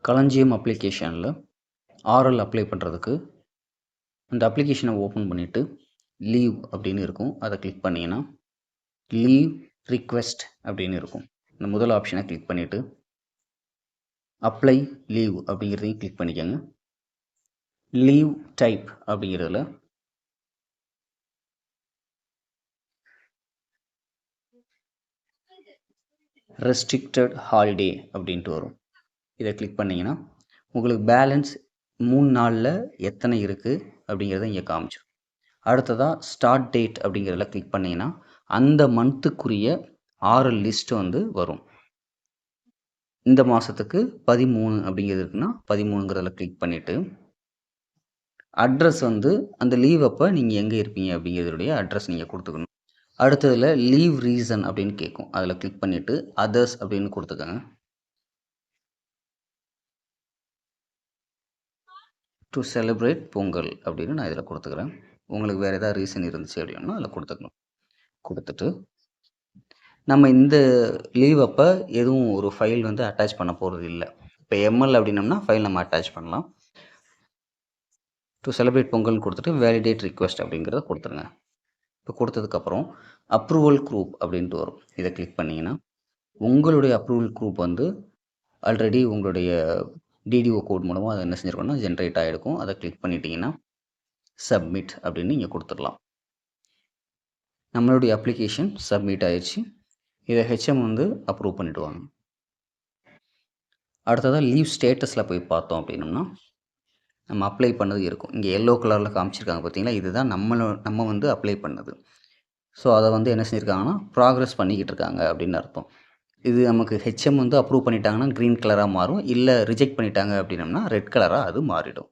களஞ்சியம் அப்ளிகேஷனில் RL apply பண்ணுறதுக்கு அந்த அப்ளிகேஷனை ஓப்பன் பண்ணிவிட்டு லீவ் அப்படின்னு இருக்கும். அதை கிளிக் பண்ணிங்கன்னா லீவ் ரிக்வெஸ்ட் அப்படின்னு இருக்கும். இந்த முதல் ஆப்ஷனை கிளிக் பண்ணிவிட்டு அப்ளை லீவ் அப்படிங்கிறதையும் கிளிக் பண்ணிக்கோங்க. லீவ் டைப் அப்படிங்கிறதுல ரெஸ்ட்ரிக்டட் ஹாலிடே அப்படின்ட்டு வரும். இதை கிளிக் பண்ணிங்கன்னா உங்களுக்கு பேலன்ஸ் 3 நாளில் எத்தனை இருக்குது அப்படிங்கிறத இங்கே காமிச்சிடும். அடுத்ததாக ஸ்டார்ட் டேட் அப்படிங்கிறதுல கிளிக் பண்ணிங்கன்னா அந்த மந்த்துக்குரிய ஆர்எல் லிஸ்ட்டு வந்து வரும். இந்த மாதத்துக்கு 13 அப்படிங்கிறது இருக்குன்னா 13ங்கிறதுல கிளிக் பண்ணிவிட்டு அட்ரஸ் வந்து அந்த லீவ் அப்போ நீங்கள் எங்கே இருப்பீங்க அப்படிங்கிறதுடைய அட்ரஸ் நீங்கள் கொடுத்துக்கணும். அடுத்ததில் லீவ் ரீசன் அப்படின்னு கேட்கும். அதில் கிளிக் பண்ணிவிட்டு அதர்ஸ் அப்படின்னு கொடுத்துக்கோங்க. டு செலிப்ரேட் பொங்கல் அப்படின்னு நான் இதில் கொடுத்துக்கிறேன். உங்களுக்கு வேறு ஏதாவது ரீசன் இருந்துச்சு அப்படின்னா அதில் கொடுத்துக்கணும். கொடுத்துட்டு நம்ம இந்த லீவ் அப்போ எதுவும் ஒரு ஃபைல் வந்து அட்டாச் பண்ண போகிறது இல்லை. இப்போ எம்எல் அப்படின்னம்னா ஃபைல் நம்ம அட்டாச் பண்ணலாம். டு செலிப்ரேட் பொங்கல்னு கொடுத்துட்டு வேலிடேட் ரிக்வெஸ்ட் அப்படிங்கிறத கொடுத்துருங்க. இப்போ கொடுத்ததுக்கப்புறம் அப்ரூவல் குரூப் அப்படின்ட்டு வரும். இதை கிளிக் பண்ணிங்கன்னா உங்களுடைய அப்ரூவல் குரூப் வந்து ஆல்ரெடி உங்களுடைய டிடிஓ கோட் மூலமாக அதை என்ன செஞ்சுருக்கோன்னா ஜென்ரேட் ஆகிருக்கும். அதை கிளிக் பண்ணிட்டீங்கன்னா சப்மிட் அப்படின்னு நீங்கள் கொடுத்துடலாம். நம்மளுடைய அப்ளிகேஷன் சப்மிட் ஆயிடுச்சு. இதை ஹெச்எம் வந்து அப்ரூவ் பண்ணிவிடுவாங்க. அடுத்ததாக லீவ் ஸ்டேட்டஸில் போய் பார்த்தோம் அப்படின்னம்னா நம்ம அப்ளை பண்ணது இருக்கும். இங்கே எல்லோ கலரில் காமிச்சிருக்காங்க பார்த்தீங்களா, இதுதான் நம்ம வந்து அப்ளை பண்ணது. ஸோ அதை வந்து என்ன செஞ்சுருக்காங்கன்னா ப்ராக்ரஸ் பண்ணிக்கிட்டு இருக்காங்க அப்படின்னு அர்த்தம். இது நமக்கு ஹெச்எம் வந்து அப்ரூவ் பண்ணிட்டாங்கன்னா க்ரீன் கலராக மாறும். இல்லை ரிஜெக்ட் பண்ணிட்டாங்க அப்படின்னம்னா ரெட் கலராக அது மாறிடும்.